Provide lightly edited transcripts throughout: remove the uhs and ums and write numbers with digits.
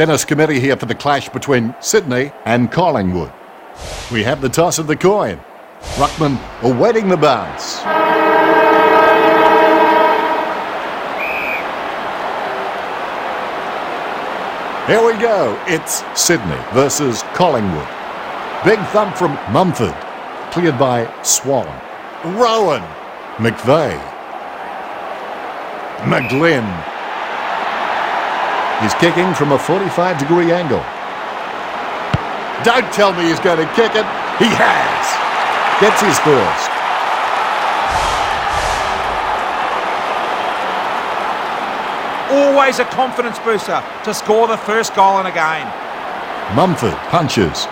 Dennis Committee here for the clash between Sydney and Collingwood. We have the toss of the coin. Ruckman awaiting the bounce. Here we go. It's Sydney versus Collingwood. Big thump from Mumford. Cleared by Swan. Rowan. McVeigh. McGlynn. He's kicking from a 45-degree angle. Don't tell me he's going to kick it. He has. Gets his first. Always a confidence booster to score the first goal in a game. Mumford punches.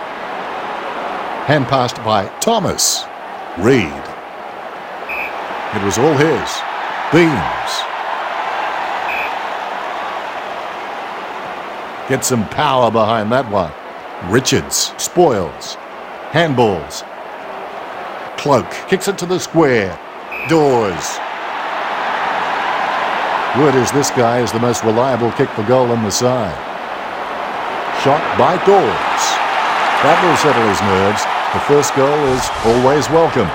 Hand passed by Thomas. Reed. It was all his. Beams. Get some power behind that one. Richards spoils. Handballs. Cloak kicks it to the square. Dawes. Word is this guy is the most reliable kick for goal on the side. Shot by Dawes. That will settle his nerves. The first goal is always welcome.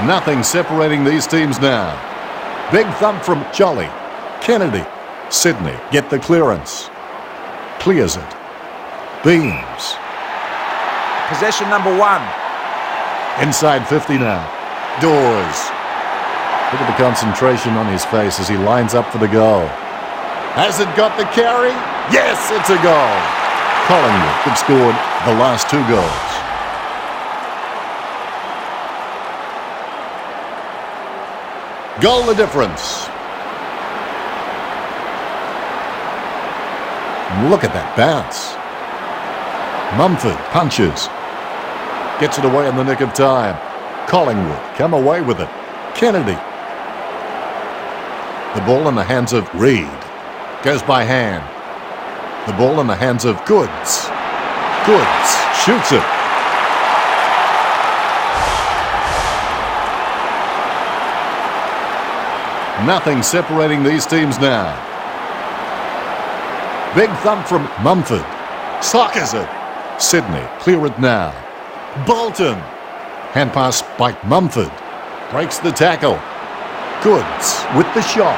Nothing separating these teams now. Big thump from Jolly. Kennedy. Sydney get the clearance. Clears it. Beams. Possession number 1. Inside 50 now. Dawes. Look at the concentration on his face as he lines up for the goal. Has it got the carry? Yes, it's a goal. Collingwood have scored the last 2 goals. Goal the difference. Look at that bounce. Mumford punches. Gets it away in the nick of time. Collingwood come away with it. Kennedy. The ball in the hands of Reed. Goes by hand. The ball in the hands of Goods. Goods shoots it. Nothing separating these teams now. Big thump from Mumford. Sockers it. Sydney clear it now. Bolton. Hand pass by Mumford. Breaks the tackle. Goods with the shot.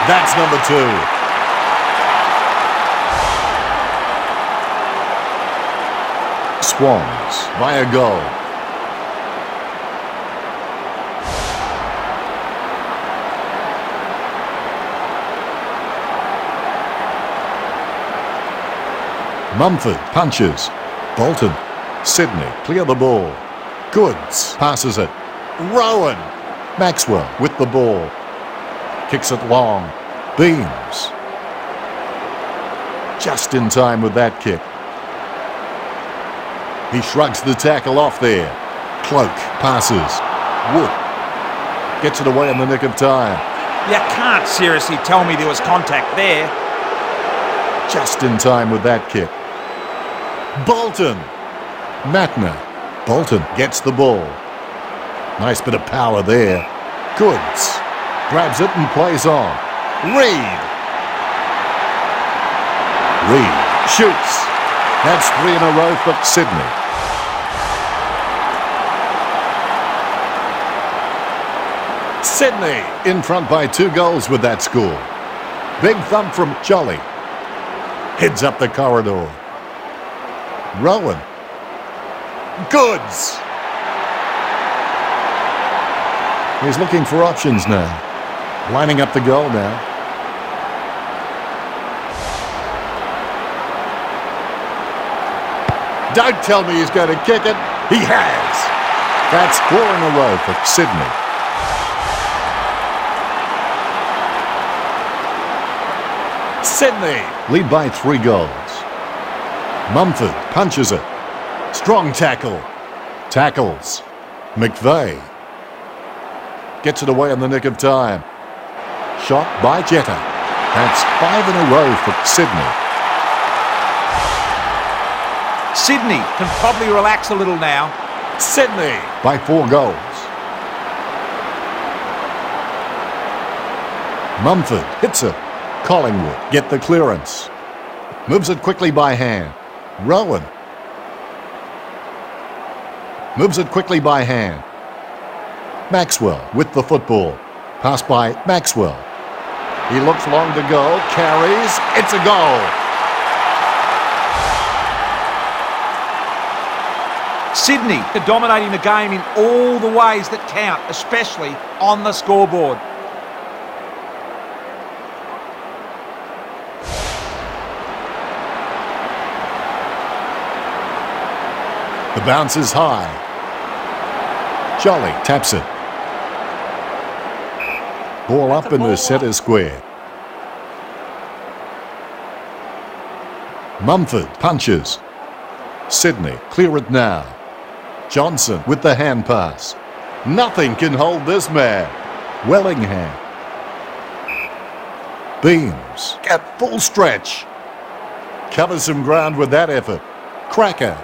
That's number 2. Swans by a goal. Mumford punches. Bolton. Sydney clear the ball. Goods passes it. Rowan. Maxwell with the ball. Kicks it long. Beams. Just in time with that kick. He shrugs the tackle off there. Cloak passes. Wood gets it away in the nick of time. You can't seriously tell me there was contact there. Just in time with that kick. Bolton. Matner. Bolton gets the ball. Nice bit of power there. Goods. Grabs it and plays on. Reed. Reed shoots. That's 3 in a row for Sydney. Sydney in front by 2 goals with that score. Big thump from Jolly. Heads up the corridor. Rowan. Goods. He's looking for options now. Lining up the goal now. Don't tell me he's going to kick it. He has. That's 4 in a row for Sydney. Sydney lead by 3 goals. Mumford punches it. Strong tackle. Tackles. McVeigh. Gets it away in the nick of time. Shot by Jetta. That's 5 in a row for Sydney. Sydney can probably relax a little now. Sydney by 4 goals. Mumford hits it. Collingwood get the clearance. Moves it quickly by hand. Rowan. Moves it quickly by hand. Maxwell with the football. Pass by Maxwell. He looks long to go. Carries. It's a goal. Sydney are dominating the game in all the ways that count, especially on the scoreboard. The bounce is high. Jolly taps it. Ball up in the centre square. Mumford punches. Sydney clear it now. Johnson with the hand pass. Nothing can hold this man. Wellingham. Beams at full stretch. Covers some ground with that effort. Cracker.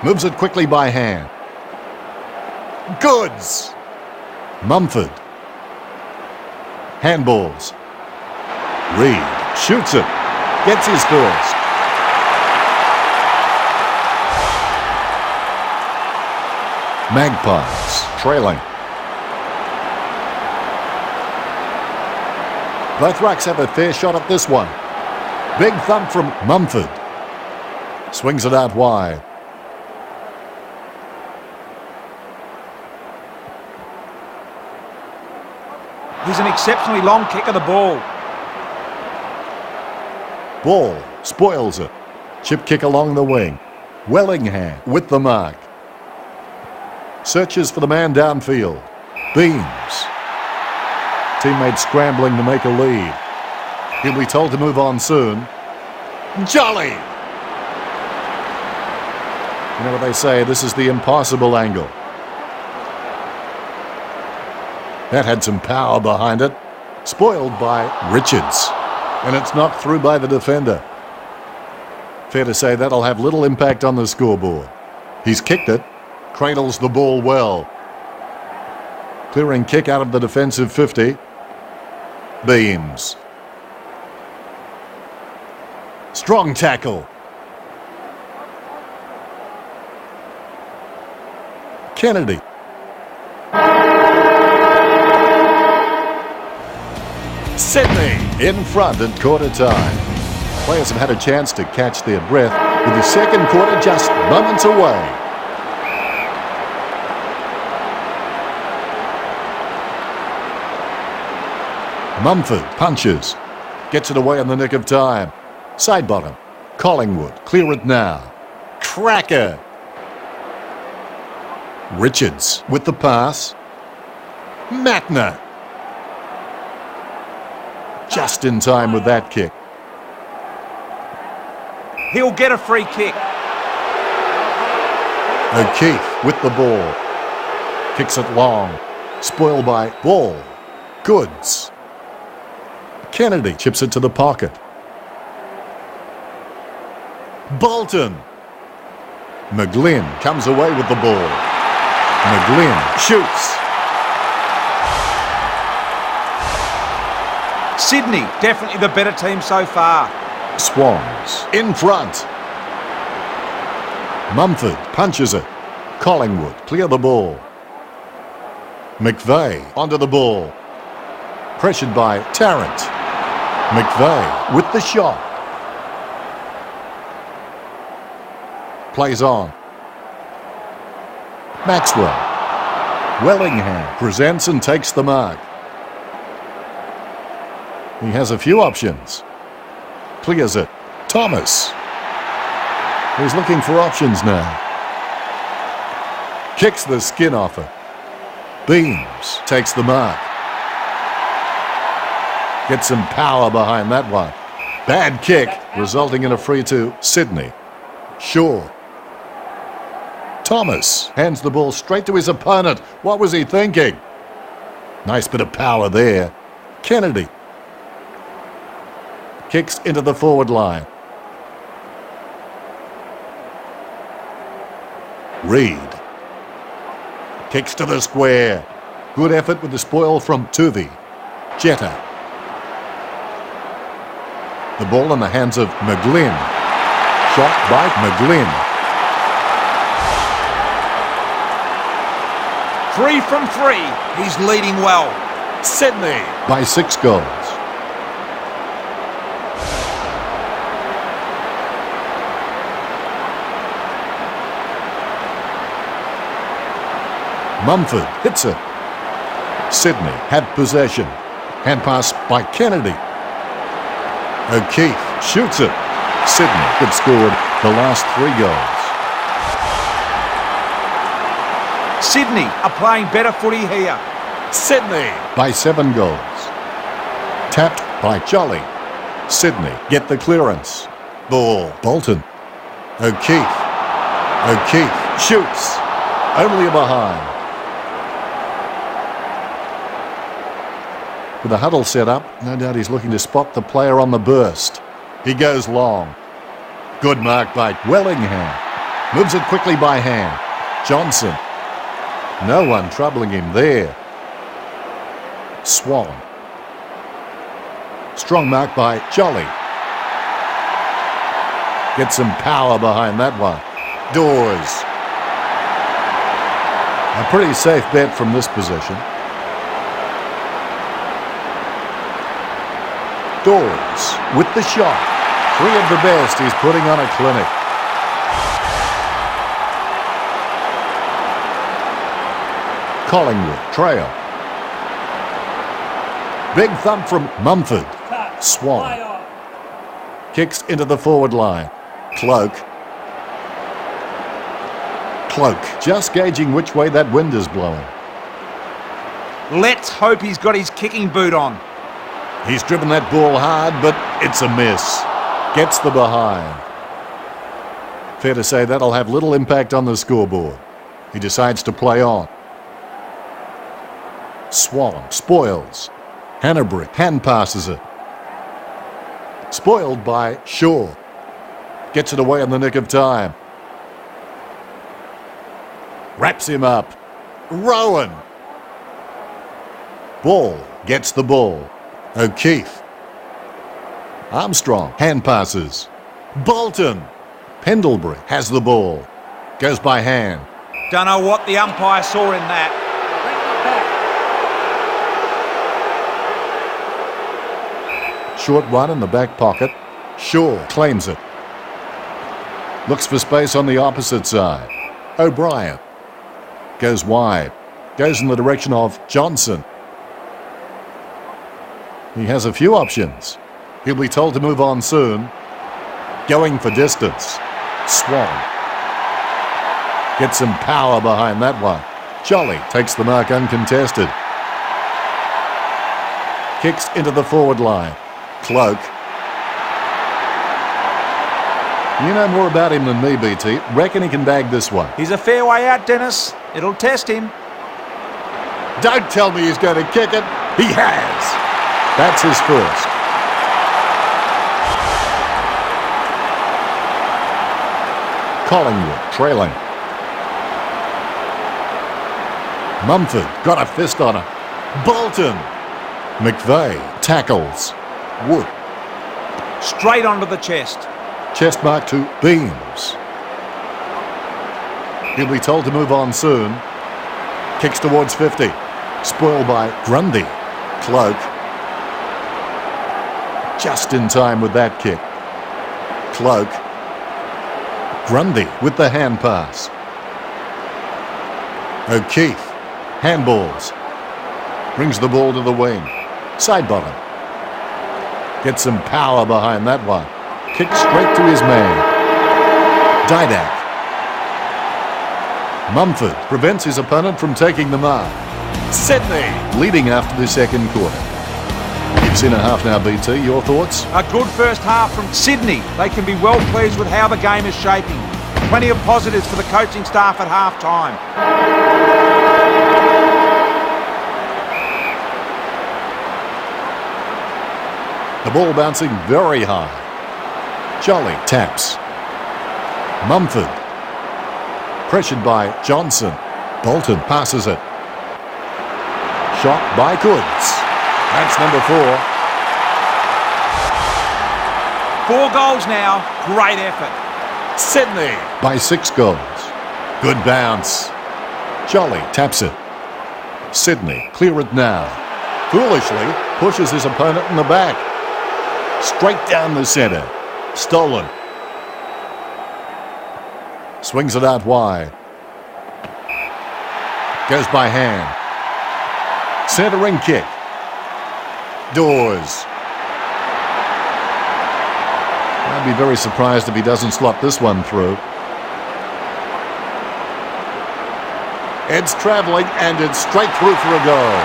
Moves it quickly by hand. Goods. Mumford. Handballs. Reed shoots it. Gets his first. Magpies trailing. Both rucks have a fair shot at this one. Big thump from Mumford. Swings it out wide. He's an exceptionally long kick of the ball. Ball spoils it. Chip kick along the wing. Wellingham with the mark. Searches for the man downfield. Beams. Teammates scrambling to make a lead. He'll be told to move on soon. Jolly! You know what they say, this is the impossible angle. That had some power behind it. Spoiled by Richards. And it's knocked through by the defender. Fair to say that'll have little impact on the scoreboard. He's kicked it. Cradles the ball well. Clearing kick out of the defensive 50. Beams. Strong tackle. Kennedy. Sydney in front at quarter time. Players have had a chance to catch their breath with the second quarter just moments away. Mumford punches. Gets it away in the nick of time. Side bottom. Collingwood. Clear it now. Cracker. Richards with the pass. Matner. Just in time with that kick. He'll get a free kick. O'Keefe with the ball. Kicks it long. Spoiled by Ball. Goods. Kennedy chips it to the pocket. Bolton. McGlynn comes away with the ball. McGlynn shoots. Sydney, definitely the better team so far. Swans in front. Mumford punches it. Collingwood clear the ball. McVeigh onto the ball. Pressured by Tarrant. McVeigh with the shot. Plays on. Maxwell. Wellingham presents and takes the mark. He has a few options. Clears it. Thomas. He's looking for options now. Kicks the skin off it. Beams takes the mark. Gets some power behind that one. Bad kick, resulting in a free to Sydney. Shaw. Thomas hands the ball straight to his opponent. What was he thinking? Nice bit of power there. Kennedy. Kicks into the forward line. Reed. Kicks to the square. Good effort with the spoil from Tuvey. Jetta. The ball in the hands of McGlynn. Shot by McGlynn. 3 from 3. He's leading well. Sydney by 6 goals. Mumford hits it. Sydney had possession. Hand pass by Kennedy. O'Keefe shoots it. Sydney had scored the last 3 goals. Sydney are playing better footy here. Sydney by 7 goals. Tapped by Jolly. Sydney get the clearance. Ball. Bolton. O'Keefe. O'Keefe shoots. Only a behind. With the huddle set up, no doubt he's looking to spot the player on the burst. He goes long. Good mark by Wellingham. Moves it quickly by hand. Johnson. No one troubling him there. Swan. Strong mark by Jolly. Get some power behind that one. Dawes. A pretty safe bet from this position. Dawes with the shot. 3 of the best. He's putting on a clinic. Collingwood trail. Big thump from Mumford. Swan. Kicks into the forward line. Cloak. Cloak just gauging which way that wind is blowing. Let's hope he's got his kicking boot on. He's driven that ball hard, but it's a miss. Gets the behind. Fair to say that'll have little impact on the scoreboard. He decides to play on. Swan spoils. Hanbury hand passes it. Spoiled by Shaw. Gets it away in the nick of time. Wraps him up. Rowan. Ball gets the ball. O'Keefe. Armstrong hand passes. Bolton. Pendlebury has the ball. Goes by hand. Don't know what the umpire saw in that. Short one in the back pocket. Shaw claims it. Looks for space on the opposite side. O'Brien. Goes wide. Goes in the direction of Johnson. He has a few options. He'll be told to move on soon. Going for distance. Swan. Gets some power behind that one. Jolly takes the mark uncontested. Kicks into the forward line. Cloak. You know more about him than me, BT. Reckon he can bag this one. He's a fair way out, Dennis. It'll test him. Don't tell me he's going to kick it. He has. That's his first. Collingwood trailing. Mumford got a fist on it. Bolton. McVeigh tackles. Wood. Straight onto the chest. Chest mark to Beams. He'll be told to move on soon. Kicks towards 50. Spoiled by Grundy. Cloak. Just in time with that kick. Cloak. Grundy with the hand pass. O'Keefe. Handballs. Brings the ball to the wing. Side bottom. Gets some power behind that one. Kicks straight to his man. Didak. Mumford prevents his opponent from taking the mark. Sydney leading after the second quarter. You've seen a half now, BT. Your thoughts? A good first half from Sydney. They can be well pleased with how the game is shaping. Plenty of positives for the coaching staff at half-time. The ball bouncing very high. Jolly taps. Mumford. Pressured by Johnson. Bolton passes it. Shot by Goods. That's number 4. 4 goals now. Great effort. Sydney by 6 goals. Good bounce. Jolly taps it. Sydney clear it now. Foolishly pushes his opponent in the back. Straight down the centre. Stolen. Swings it out wide. Goes by hand. Centering kick. Dawes. I'd be very surprised if he doesn't slot this one through. It's travelling and it's straight through for a goal.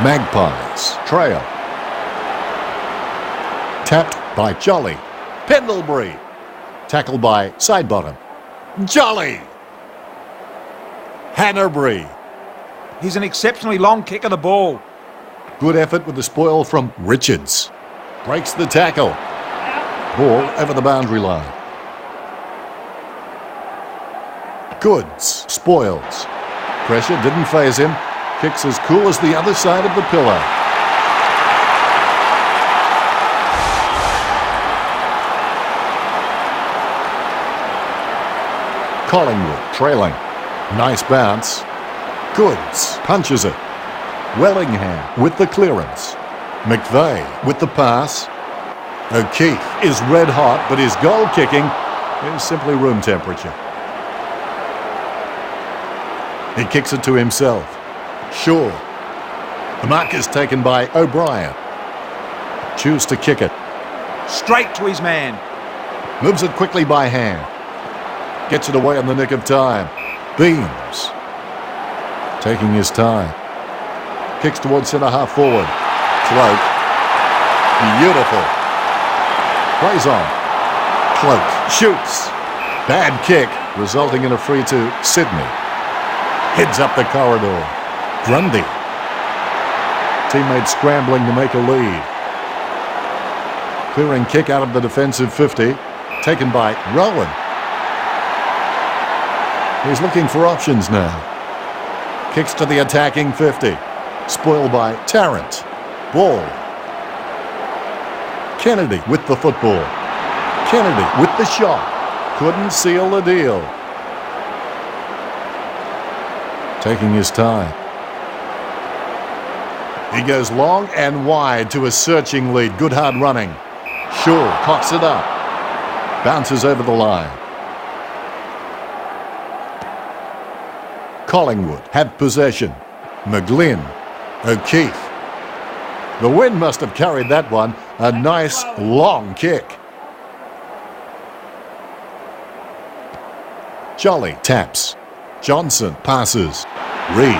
Magpies trail. Tapped by Jolly. Pendlebury. Tackled by Sidebottom. Jolly. Hannerbury. He's an exceptionally long kick of the ball. Good effort with the spoil from Richards. Breaks the tackle. Ball over the boundary line. Goods. Spoils. Pressure didn't faze him. Kicks as cool as the other side of the pillar. Collingwood trailing. Nice bounce. Goods punches it. Wellingham with the clearance. McVeigh with the pass. O'Keefe is red hot, but his goal kicking is simply room temperature. He kicks it to himself. Shaw. The mark is taken by O'Brien. Choose to kick it. Straight to his man. Moves it quickly by hand. Gets it away in the nick of time. Beams. Taking his time. Kicks towards centre half forward. Cloak. Beautiful. Plays on. Cloak. Shoots. Bad kick, resulting in a free to Sydney. Heads up the corridor. Grundy. Teammates scrambling to make a lead. Clearing kick out of the defensive 50. Taken by Rowan. He's looking for options now. Kicks to the attacking 50. Spoiled by Tarrant. Ball. Kennedy with the football. Kennedy with the shot. Couldn't seal the deal. Taking his time. He goes long and wide to a searching lead. Good hard running. Shaw cocks it up. Bounces over the line. Collingwood have possession. McGlynn. O'Keefe. The wind must have carried that one. A nice long kick. Jolly taps. Johnson passes. Reed.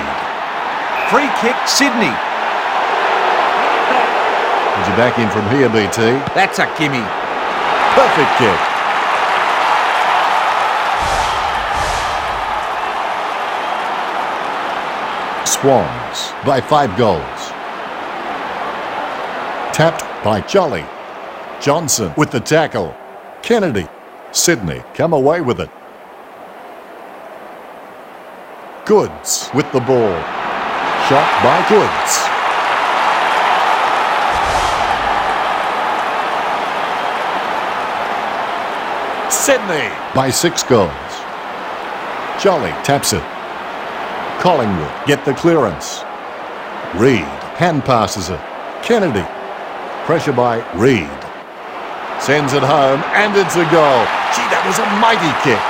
Free kick, Sydney. Would you back in from here, BT? That's a gimme. Perfect kick. Swans by 5 goals. Tapped by Jolly. Johnson with the tackle. Kennedy. Sydney come away with it. Goods with the ball. Shot by Goods. Sydney by 6 goals. Jolly taps it. Collingwood get the clearance. Reed hand passes it. Kennedy. Pressure by Reed. Sends it home and it's a goal. Gee, that was a mighty kick.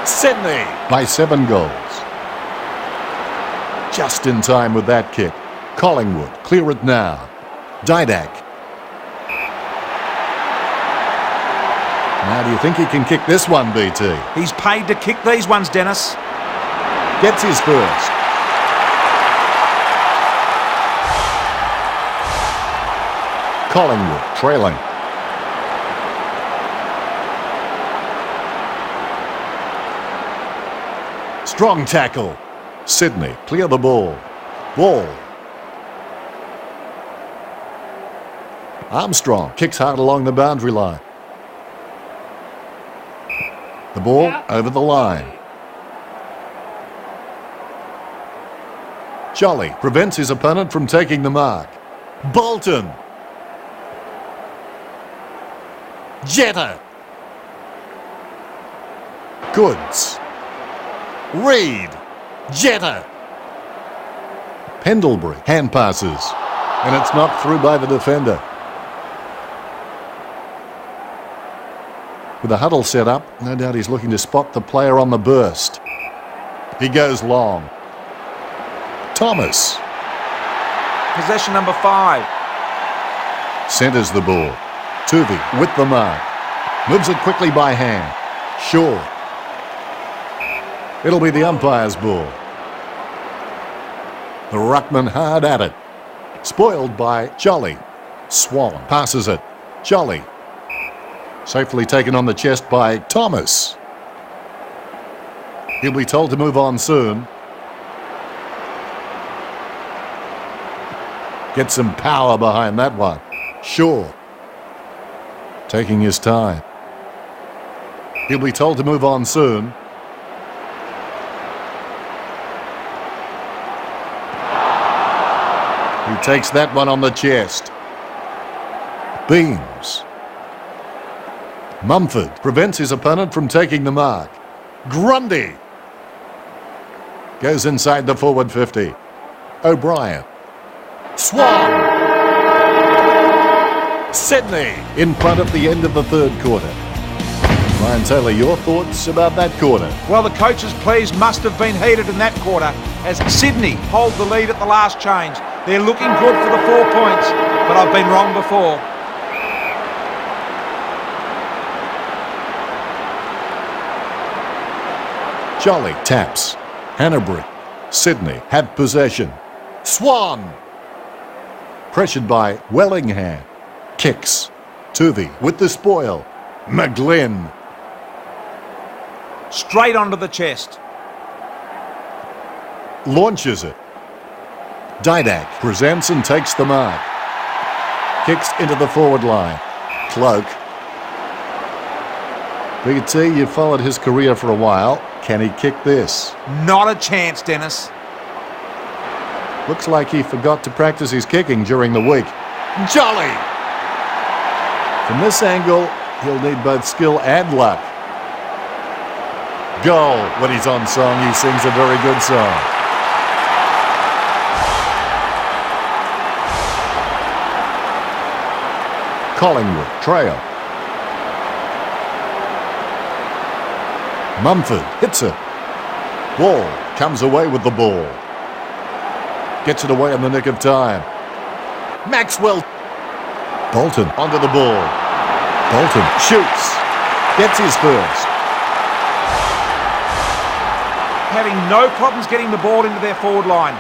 Sydney by 7 goals. Just in time with that kick. Collingwood clear it now. Didak. Now, do you think he can kick this one, BT? He's paid to kick these ones, Dennis. Gets his first. Collingwood trailing. Strong tackle. Sydney clear the ball. Ball. Armstrong kicks hard along the boundary line. The ball over the line. Jolly prevents his opponent from taking the mark. Bolton. Jetta. Goods. Reed. Jetta. Pendlebury hand passes. And it's knocked through by the defender. With the huddle set up, no doubt he's looking to spot the player on the burst. He goes long. Thomas. Possession number 5. Centres the ball. Tuvey with the mark. Moves it quickly by hand. Shaw. It'll be the umpire's ball. The ruckman hard at it. Spoiled by Jolly. Swan passes it. Jolly. Safely taken on the chest by Thomas. He'll be told to move on soon. Get some power behind that one. Shaw. Taking his time. He'll be told to move on soon. He takes that one on the chest. Beams. Mumford prevents his opponent from taking the mark. Grundy. Goes inside the forward 50. O'Brien. Swan. Sydney in front at the end of the third quarter. Ryan Taylor, your thoughts about that quarter? Well, the coaches' pleas must have been heated in that quarter as Sydney hold the lead at the last change. They're looking good for the 4 points, but I've been wrong before. Jolly taps. Hanbury. Sydney have possession. Swan. Pressured by Wellingham. Kicks. Tuvey with the spoil. McGlynn. Straight onto the chest. Launches it. Didak presents and takes the mark. Kicks into the forward line. Cloak. BT, you've followed his career for a while. Can he kick this? Not a chance, Dennis. Looks like he forgot to practice his kicking during the week. Jolly! From this angle, he'll need both skill and luck. Goal. When he's on song, he sings a very good song. Collingwood trail. Mumford hits it. Wall comes away with the ball. Gets it away in the nick of time. Maxwell. Bolton onto the ball. Bolton shoots. Gets his first. Having no problems getting the ball into their forward line.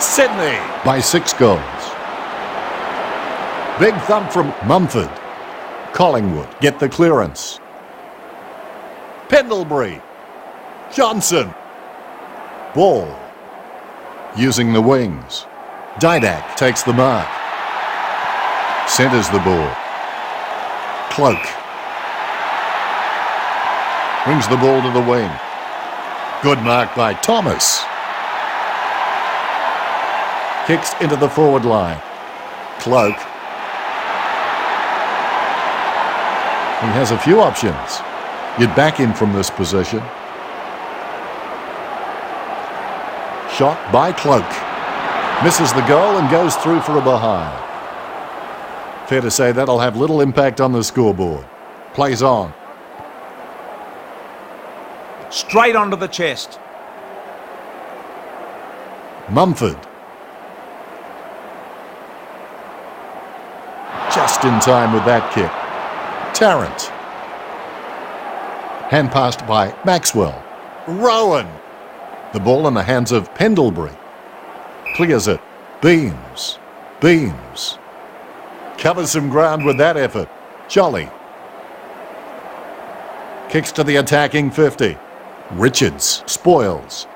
Sydney by 6 goals. Big thump from Mumford. Collingwood get the clearance. Pendlebury. Johnson. Ball. Using the wings. Didak takes the mark. Centres the ball. Cloak. Brings the ball to the wing. Good mark by Thomas. Kicks into the forward line. Cloak. He has a few options. You'd back him from this position. Shot by Cloak. Misses the goal and goes through for a behind. Fair to say that'll have little impact on the scoreboard. Plays on. Straight onto the chest. Mumford. Just in time with that kick. Tarrant. Hand passed by Maxwell. Rowan. The ball in the hands of Pendlebury. Clears it. Beams. Beams. Covers some ground with that effort. Jolly. Kicks to the attacking 50. Richards spoils.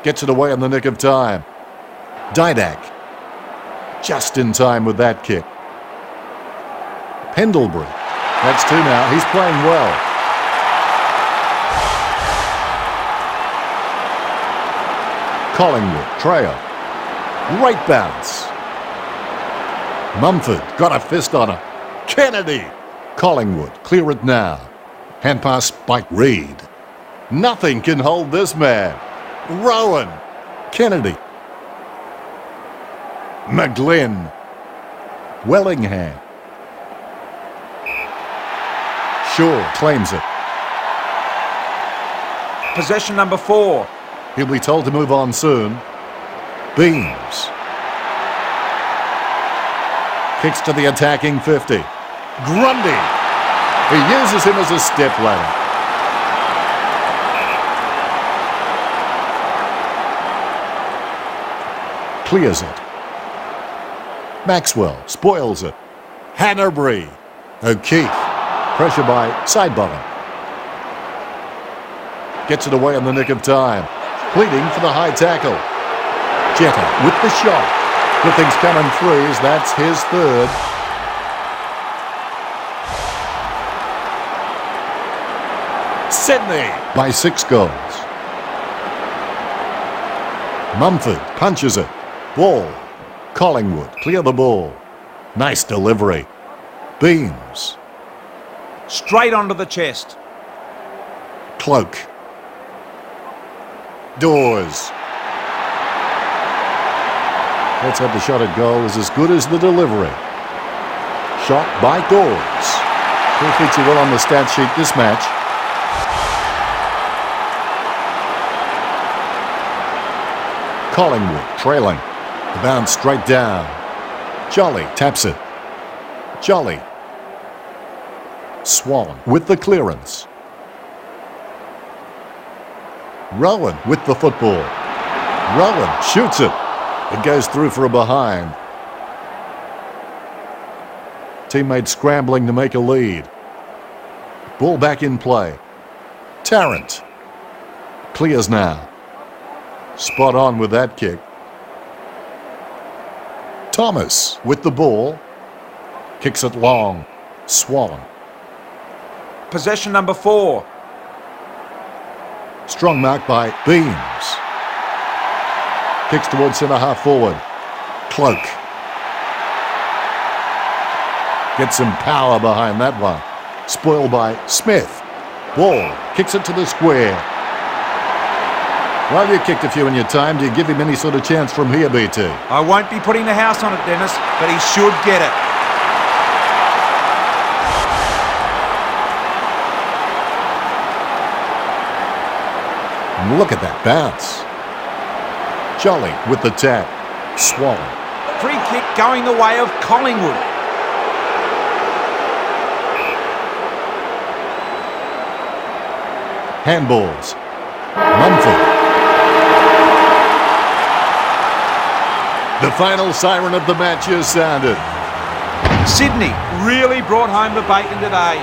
Gets it away in the nick of time. Didak. Just in time with that kick. Pendlebury. That's 2 now. He's playing well. Collingwood trail. Great bounce. Mumford got a fist on it. Kennedy. Collingwood clear it now. Hand pass by Reid. Nothing can hold this man. Rowan. Kennedy. McGlynn. Wellingham. Shaw claims it. Possession number 4. He'll be told to move on soon. Beams. Kicks to the attacking 50. Grundy. He uses him as a step ladder. Clears it. Maxwell spoils it. Hanbury. O'Keefe. Pressure by Sidebottom. Gets it away in the nick of time. Pleading for the high tackle. Jetta with the shot. Good things come in threes. That's his third. Sydney by 6 goals. Mumford punches it. Ball. Collingwood clear the ball. Nice delivery. Beams. Straight onto the chest. Cloak. Dawes. Let's hope the shot at goal is as good as the delivery. Shot by Dawes. He'll feature well on the stat sheet this match. Collingwood trailing. The bounce straight down. Jolly taps it. Jolly. Swan with the clearance. Rowan with the football. Rowan shoots it. It goes through for a behind. Teammate scrambling to make a lead. Ball back in play. Tarrant. Clears now. Spot on with that kick. Thomas with the ball. Kicks it long. Swan. Possession number 4. Strong mark by Beams. Kicks towards centre half forward. Cloak. Gets some power behind that one. Spoiled by Smith. Ball. Kicks it to the square. Well, you kicked a few in your time. Do you give him any sort of chance from here, BT? I won't be putting the house on it, Dennis, but he should get it. Look at that bounce. Jolly with the tap. Swan. Free kick going the way of Collingwood. Handballs. Mumford. The final siren of the match has sounded. Sydney really brought home the bacon today.